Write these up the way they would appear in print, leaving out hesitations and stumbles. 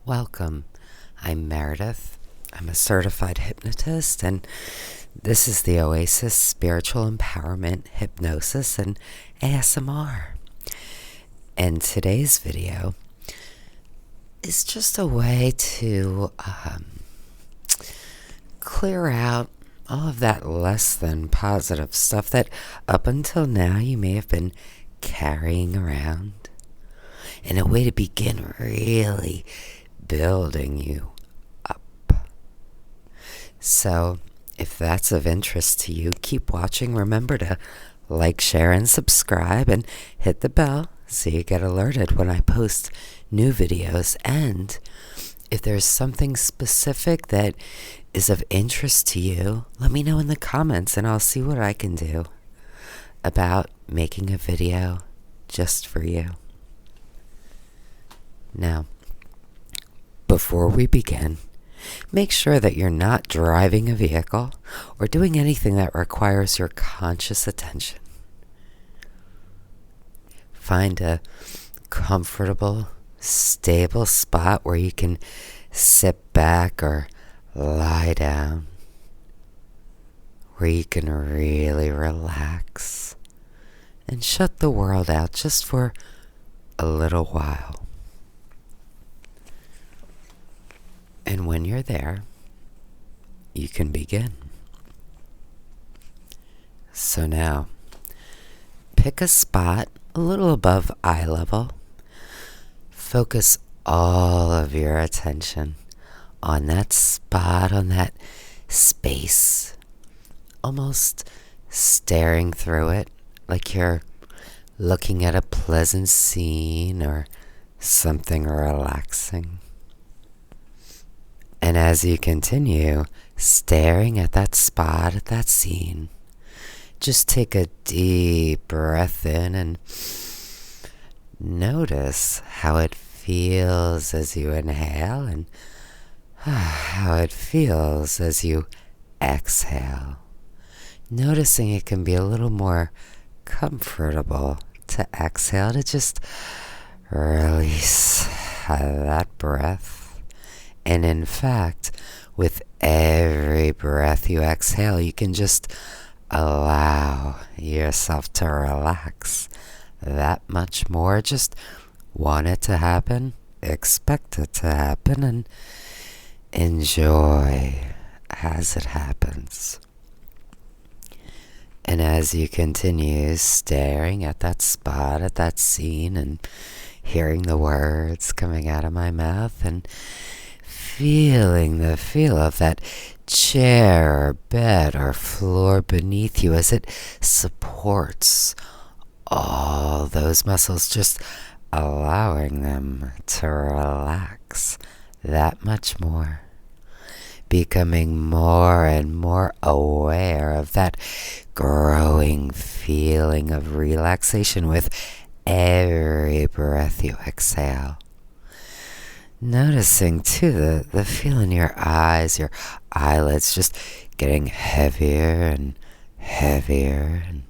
Welcome. I'm Meredith. I'm a certified hypnotist, and this is the Oasis Spiritual Empowerment Hypnosis and ASMR. And today's video is just a way to clear out all of that less than positive stuff that up until now you may have been carrying around, and a way to begin really building you up. So if that's of interest to you, keep watching. Remember to like, share, and subscribe, and hit the bell so you get alerted when I post new videos. And if there's something specific that is of interest to you, let me know in the comments and I'll see what I can do about making a video just for you. Now, before we begin, make sure that you're not driving a vehicle or doing anything that requires your conscious attention. Find a comfortable, stable spot where you can sit back or lie down, where you can really relax and shut the world out just for a little while. And when you're there, you can begin. So now, pick a spot a little above eye level. Focus all of your attention on that spot, on that space, almost staring through it like you're looking at a pleasant scene or something relaxing. And as you continue staring at that spot, at that scene, just take a deep breath in and notice how it feels as you inhale and how it feels as you exhale. Noticing it can be a little more comfortable to exhale, to just release that breath. And in fact, with every breath you exhale, you can just allow yourself to relax that much more. Just want it to happen, expect it to happen, and enjoy as it happens. And as you continue staring at that spot, at that scene, and hearing the words coming out of my mouth, and feeling the feel of that chair or bed or floor beneath you as it supports all those muscles, just allowing them to relax that much more, becoming more and more aware of that growing feeling of relaxation with every breath you exhale. Noticing too the feel in your eyes, your eyelids just getting heavier and heavier, and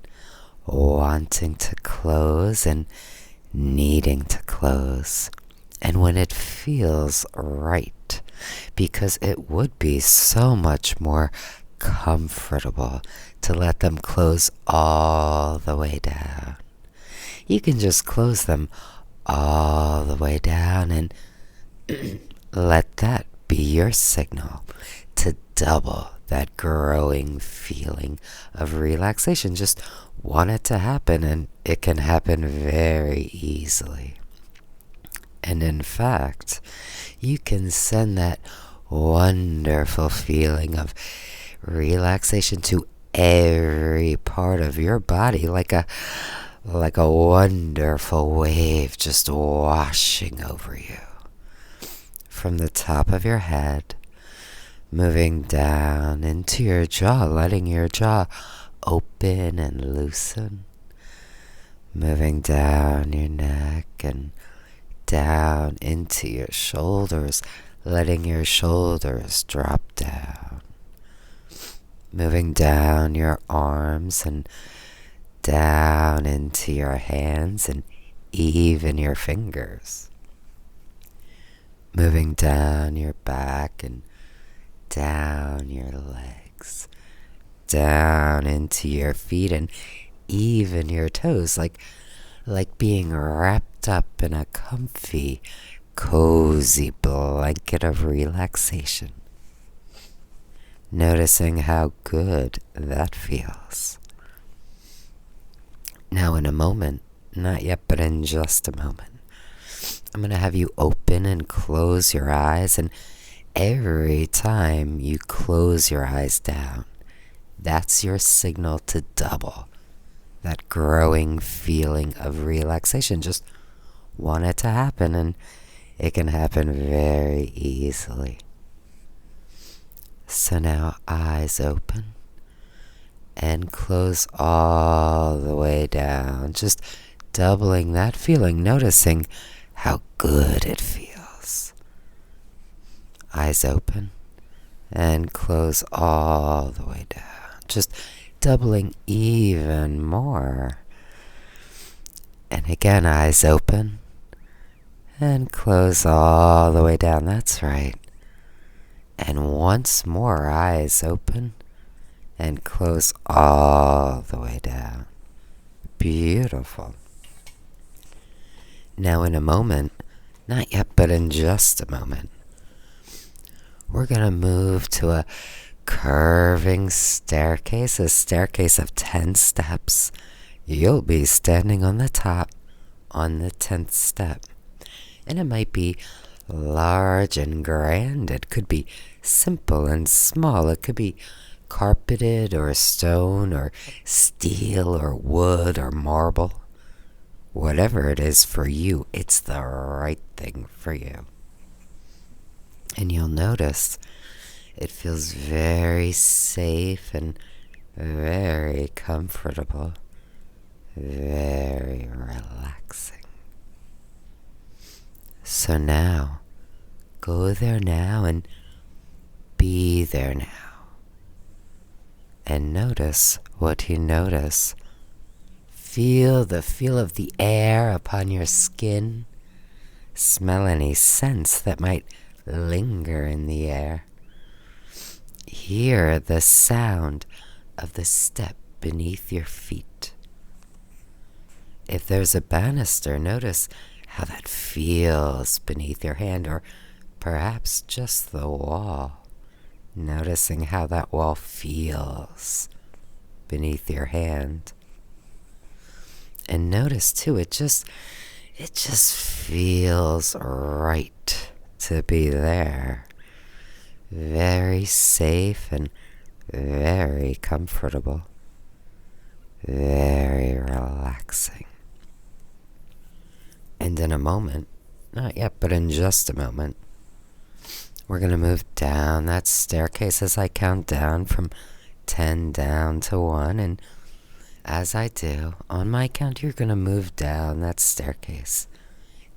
wanting to close and needing to close. And when it feels right, because it would be so much more comfortable to let them close all the way down, you can just close them all the way down and let that be your signal to double that growing feeling of relaxation. Just want it to happen, and it can happen very easily. And in fact, you can send that wonderful feeling of relaxation to every part of your body, like a wonderful wave just washing over you. From the top of your head, moving down into your jaw, letting your jaw open and loosen, moving down your neck and down into your shoulders, letting your shoulders drop down, moving down your arms and down into your hands and even your fingers. moving down your back and down your legs, down into your feet and even your toes, like being wrapped up in a comfy, cozy blanket of relaxation. Noticing how good that feels. Now in a moment, not yet, but in just a moment, I'm going to have you open and close your eyes, and every time you close your eyes down, that's your signal to double that growing feeling of relaxation. Just want it to happen, and it can happen very easily. So now eyes open and close all the way down, just doubling that feeling, noticing how good it feels. Eyes open and close all the way down, just doubling even more. And again, eyes open and close all the way down. That's right. And once more, eyes open and close all the way down. Beautiful. Now in a moment, not yet, but in just a moment, we're going to move to a curving staircase, a staircase of 10 steps. You'll be standing on the top on the 10th step. And it might be large and grand. It could be simple and small. It could be carpeted or stone or steel or wood or marble. Whatever it is for you, it's the right thing for you. And you'll notice it feels very safe and very comfortable, very relaxing. So now, go there now and be there now. And notice what you notice. Feel the feel of the air upon your skin. Smell any scents that might linger in the air. Hear the sound of the step beneath your feet. If there's a banister, notice how that feels beneath your hand, or perhaps just the wall. Noticing how that wall feels beneath your hand. And notice too, it just feels right to be there. Very safe and very comfortable. Very relaxing. And in a moment, not yet, but in just a moment, we're going to move down that staircase as I count down from 10 down to 1. And as I do, on my count, you're going to move down that staircase.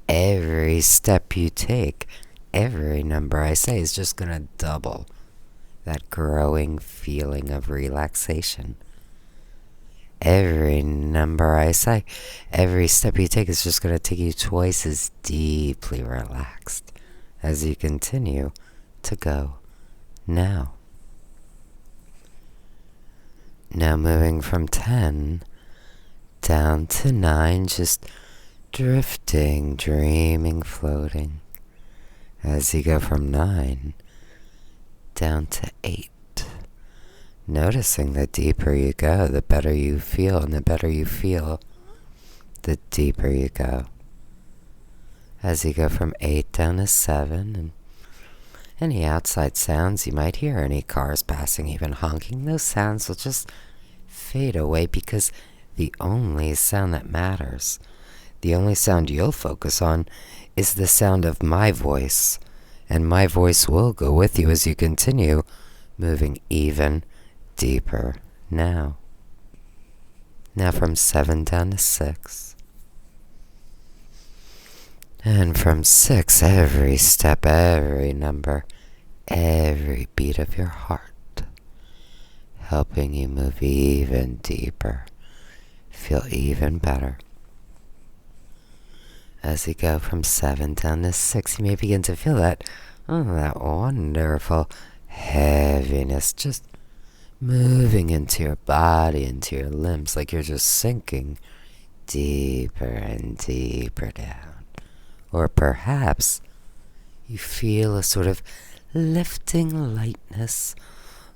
Every step you take, every number I say is just going to double that growing feeling of relaxation. Every number I say, every step you take is just going to take you twice as deeply relaxed as you continue to go now. Now moving from 10 down to 9, just drifting, dreaming, floating. As you go from 9 down to 8. Noticing the deeper you go, the better you feel, and the better you feel, the deeper you go. As you go from 8 down to 7, and any outside sounds you might hear, any cars passing, even honking, those sounds will just fade away, because the only sound that matters, the only sound you'll focus on, is the sound of my voice. And my voice will go with you as you continue moving even deeper now. Now from 7 down to 6. And from 6, every step, every number, every beat of your heart, helping you move even deeper, feel even better. As you go from 7 down to 6, you may begin to feel that wonderful heaviness just moving into your body, into your limbs, like you're just sinking deeper and deeper down. Or perhaps you feel a sort of lifting lightness,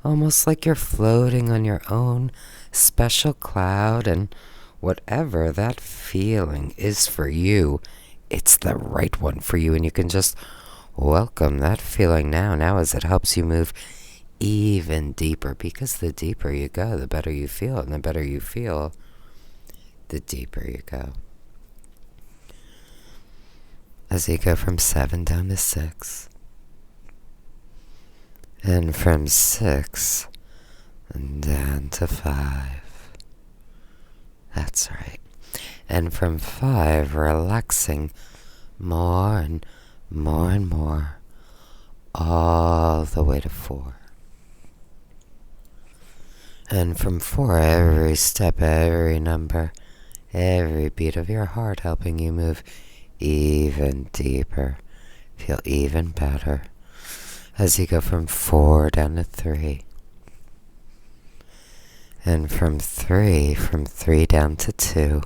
almost like you're floating on your own special cloud, and whatever that feeling is for you, it's the right one for you, and you can just welcome that feeling now as it helps you move even deeper, because the deeper you go, the better you feel, and the better you feel, the deeper you go. As you go from 7 down to 6, and from 6 down to 5. That's right. And from 5, relaxing more and more and more, all the way to 4. And from 4, every step, every number, every beat of your heart helping you move even deeper, feel even better. As you go from 4 down to 3. And from 3 down to 2.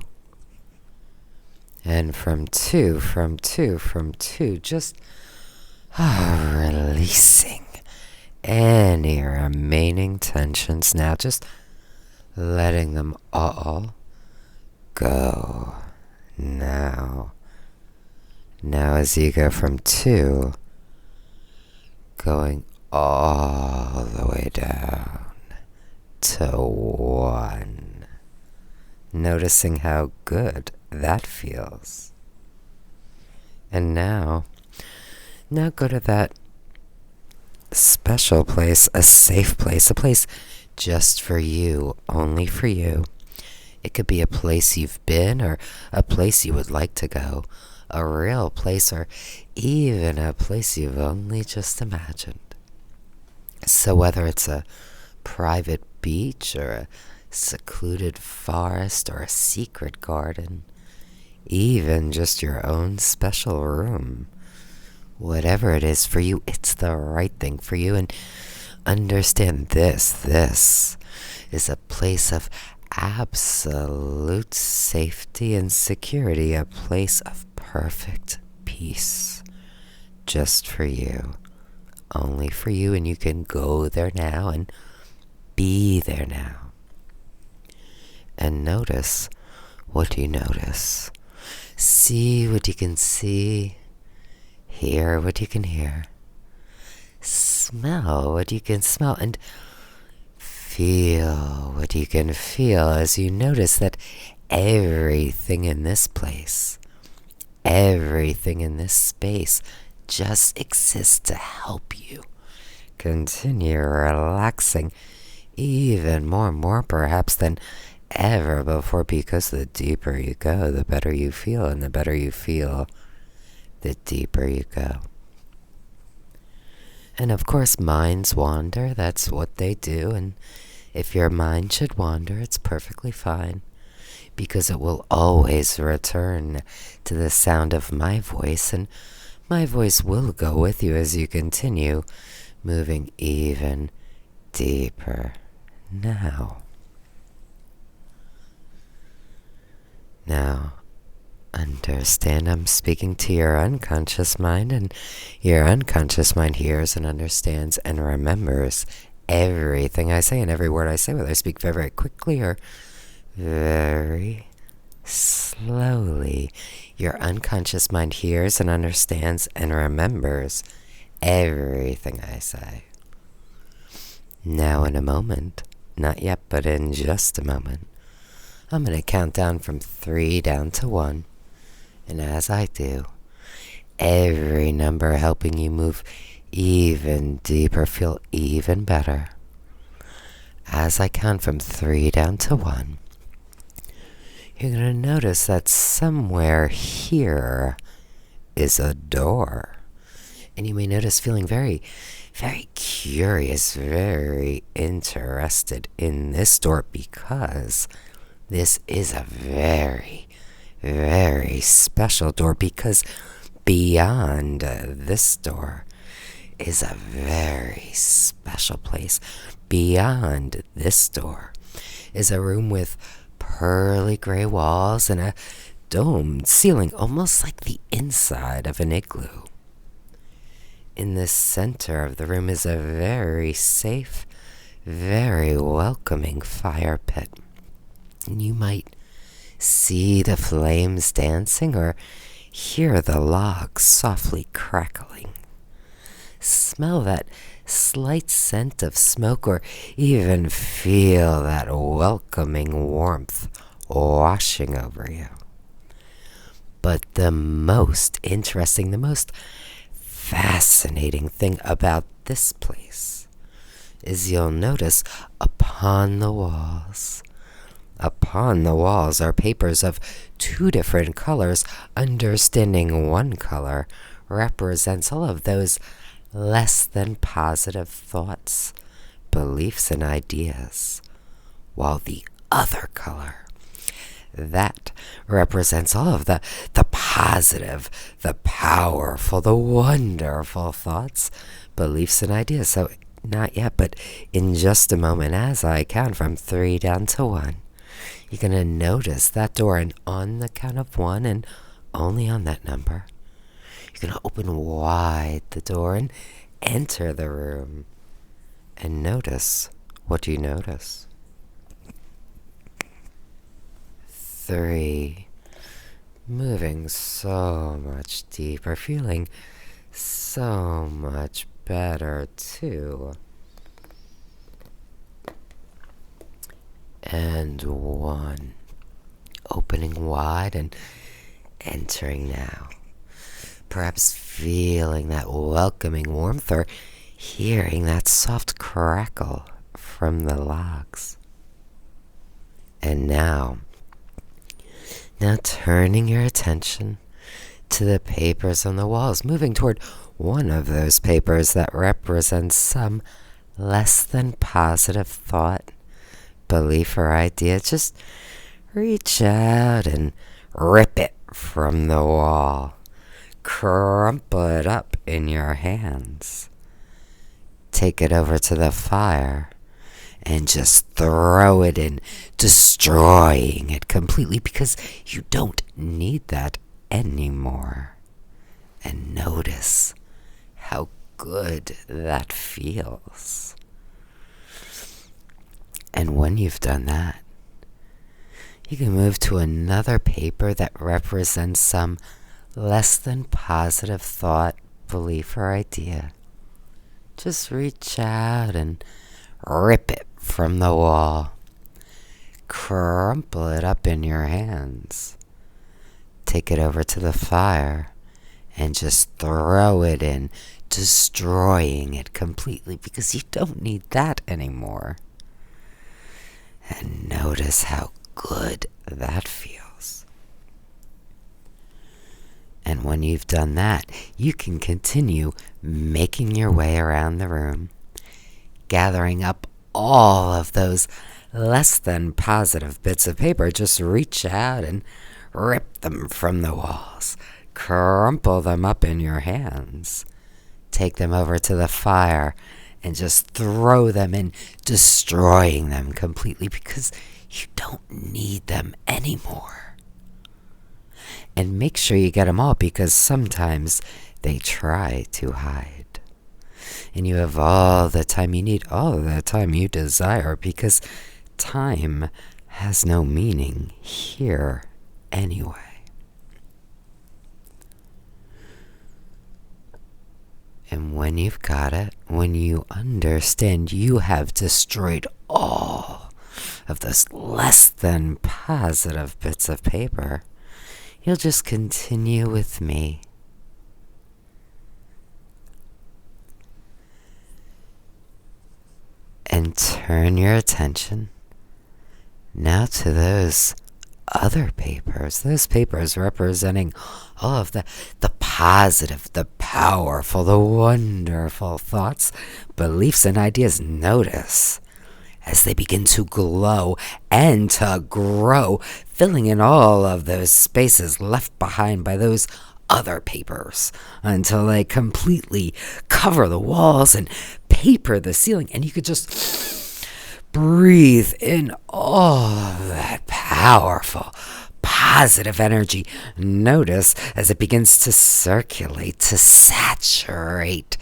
And from 2, just releasing any remaining tensions now, just letting them all go now. Now as you go from 2, going all the way down to 1. Noticing how good that feels. And now go to that special place, a safe place, a place just for you, only for you. It could be a place you've been, or a place you would like to go, a real place, or even a place you've only just imagined. So whether it's a private beach, or a secluded forest, or a secret garden, even just your own special room, whatever it is for you, it's the right thing for you. And understand this is a place of absolute safety and security, a place of perfect peace, just for you, only for you. And you can go there now and be there now. And notice what you notice. See what you can see. Hear what you can hear. Smell what you can smell. And feel what you can feel as you notice that everything in this place, everything in this space just exists to help you continue relaxing even more perhaps than ever before, because the deeper you go, the better you feel, and the better you feel, the deeper you go. And of course, minds wander. That's what they do. And if your mind should wander, it's perfectly fine, because it will always return to the sound of my voice, and my voice will go with you as you continue moving even deeper Now, understand I'm speaking to your unconscious mind, and your unconscious mind hears and understands and remembers everything I say and every word I say, whether I speak very, very quickly or very slowly. Your unconscious mind hears and understands and remembers everything I say. Now in a moment, not yet, but in just a moment, I'm going to count down from 3 down to 1. And as I do, every number helping you move even deeper, feel even better. As I count from 3 down to 1, you're going to notice that somewhere here is a door. And you may notice feeling very, very curious, very interested in this door, because this is a very, very special door, because beyond this door is a very special place. Beyond this door is a room with pearly gray walls and a domed ceiling, almost like the inside of an igloo. In the center of the room is a very safe, very welcoming fire pit. And you might see the flames dancing or hear the logs softly crackling. Smell that slight scent of smoke, or even feel that welcoming warmth washing over you. But the most interesting, the most fascinating thing about this place is you'll notice upon the walls are papers of two different colors. Understanding one color represents all of those less than positive thoughts, beliefs, and ideas, while the other color, that represents all of the positive, the powerful, the wonderful thoughts, beliefs, and ideas. So not yet, but in just a moment, as I count from 3 down to 1, you're going to notice that door, and on the count of 1 and only on that number, you're going to open wide the door and enter the room. And notice, what do you notice? 3, moving so much deeper, feeling so much better too. And 1, opening wide and entering now. Perhaps feeling that welcoming warmth or hearing that soft crackle from the logs. And now turning your attention to the papers on the walls, moving toward one of those papers that represents some less than positive thought, belief, or idea. Just reach out and rip it from the wall. Crumple it up in your hands. Take it over to the fire and just throw it in, destroying it completely, because you don't need that anymore. And notice how good that feels. And when you've done that, you can move to another paper that represents some less than positive thought, belief, or idea. Just reach out and rip it from the wall. Crumple it up in your hands. Take it over to the fire and just throw it in, destroying it completely, because you don't need that anymore. And notice how good that feels. And when you've done that, you can continue making your way around the room, gathering up all of those less than positive bits of paper. Just reach out and rip them from the walls. Crumple them up in your hands. Take them over to the fire and just throw them in, destroying them completely, because you don't need them anymore. And make sure you get them all, because sometimes they try to hide. And you have all the time you need, all the time you desire, because time has no meaning here anyway. And when you've got it, when you understand you have destroyed all of those less than positive bits of paper, you'll just continue with me. And turn your attention now to those other papers, those papers representing all of the positive, the powerful, the wonderful thoughts, beliefs, and ideas. Notice as they begin to glow and to grow, filling in all of those spaces left behind by those other papers until they completely cover the walls and paper the ceiling, and you could just breathe in all of that powerful positive energy. Notice as it begins to circulate, to saturate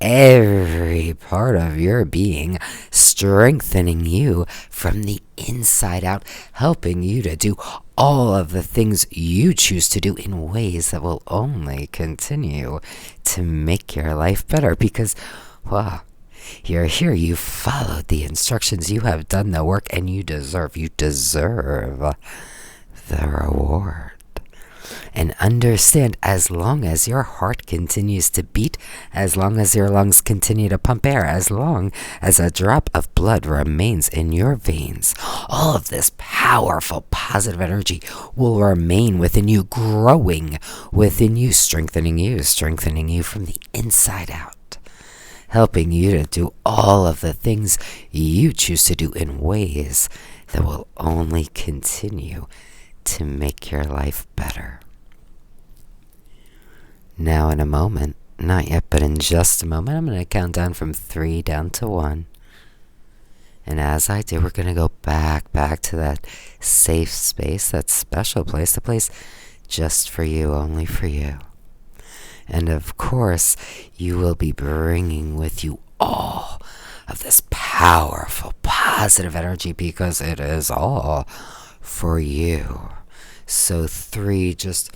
every part of your being, strengthening you from the inside out, helping you to do all of the things you choose to do in ways that will only continue to make your life better. Because, well, you're here, you followed the instructions, you have done the work, and you deserve the reward. And understand, as long as your heart continues to beat, as long as your lungs continue to pump air, as long as a drop of blood remains in your veins, all of this powerful positive energy will remain within you, growing within you, strengthening you from the inside out, helping you to do all of the things you choose to do in ways that will only continue to make your life better. Now in a moment, not yet, but in just a moment, I'm going to count down from 3 down to 1. And as I do, we're going to go back to that safe space, that special place, the place just for you, only for you. And of course, you will be bringing with you all of this powerful, positive energy, because it is all for you. So 3, just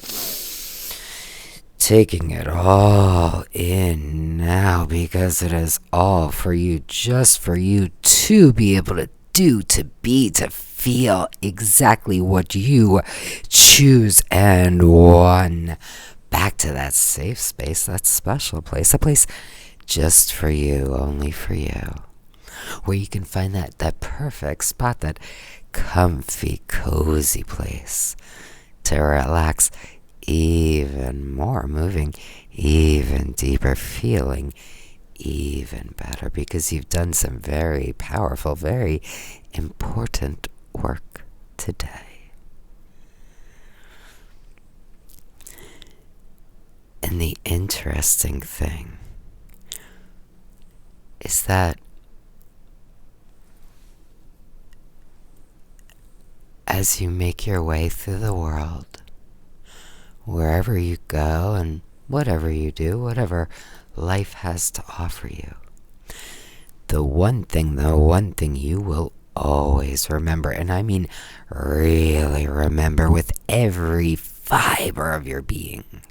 taking it all in now, because it is all for you, just for you to be able to do, to be, to feel exactly what you choose. And 1, back to that safe space, that special place, a place just for you, only for you, where you can find that perfect spot, that comfy, cozy place to relax even more, moving even deeper, feeling even better, because you've done some very powerful, very important work today. And the interesting thing is that as you make your way through the world, wherever you go and whatever you do, whatever life has to offer you, the one thing you will always remember, and I mean really remember with every fiber of your being,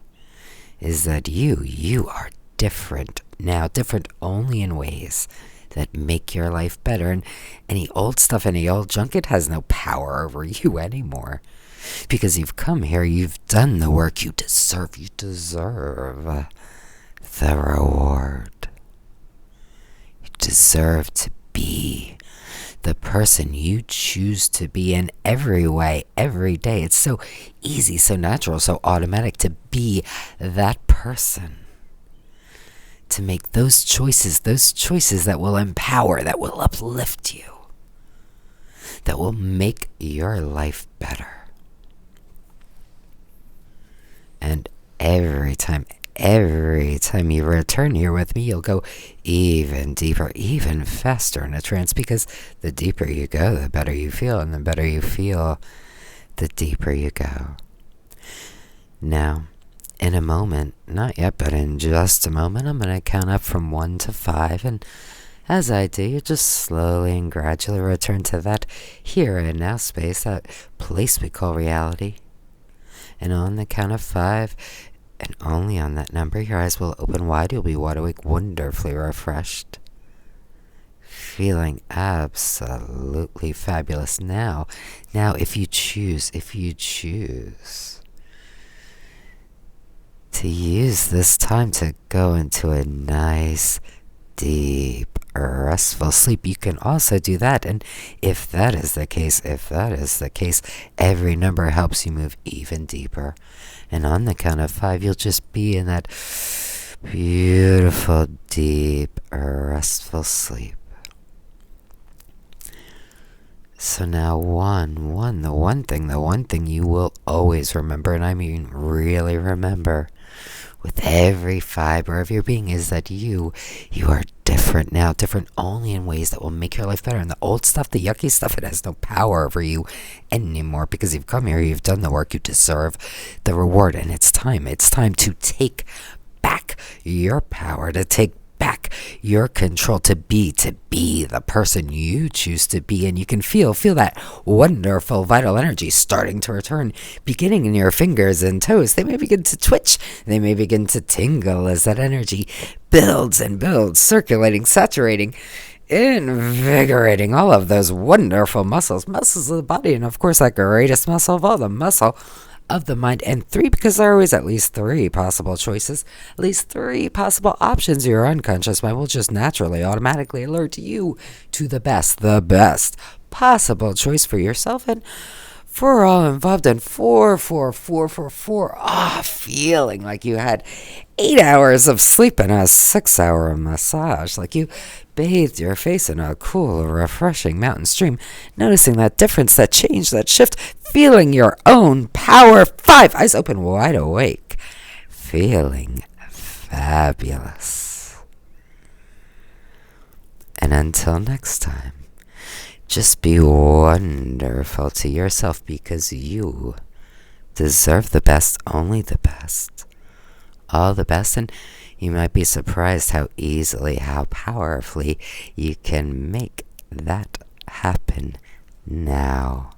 is that you are different now, different only in ways that make your life better. And any old stuff, any old junk, it has no power over you anymore. Because you've come here, you've done the work, you deserve the reward. You deserve to be the person you choose to be in every way, every day. It's so easy, so natural, so automatic to be that person. To make those choices that will empower, that will uplift you, that will make your life better. And every time you return here with me, you'll go even deeper, even faster in a trance, because the deeper you go, the better you feel, and the better you feel, the deeper you go. Now, in a moment, not yet, but in just a moment, I'm going to count up from 1 to 5, and as I do, you just slowly and gradually return to that here and now space, that place we call reality. And on the count of 5, and only on that number, your eyes will open wide. You'll be wide awake, wonderfully refreshed, feeling absolutely fabulous. Now, if you choose to use this time to go into a nice, deep, restful sleep, you can also do that. And if that is the case, every number helps you move even deeper. And on the count of 5, you'll just be in that beautiful, deep, restful sleep. So now the one thing you will always remember, and I mean really remember, with every fiber of your being is that you are different now, different only in ways that will make your life better. And the old stuff, the yucky stuff, it has no power over you anymore because you've come here, you've done the work, you deserve the reward, and it's time. It's time to take back your power, to take back your control, to be the person you choose to be. And you can feel that wonderful vital energy starting to return, beginning in your fingers and toes. They may begin to twitch, they may begin to tingle as that energy builds and builds, circulating, saturating, invigorating all of those wonderful muscles of the body, and of course that greatest muscle of all, the muscle of the mind. And three, because there are always at least three possible choices, at least three possible options. Your unconscious mind will just naturally, automatically alert you to the best possible choice for yourself and for all involved. And four, feeling like you had 8 hours of sleep and a 6-hour massage, like you bathed your face in a cool, refreshing mountain stream, noticing that difference, that change, that shift, feeling your own power. 5, eyes open wide awake, feeling fabulous. And until next time, just be wonderful to yourself, because you deserve the best, only the best, all the best. And you might be surprised how easily, how powerfully you can make that happen now.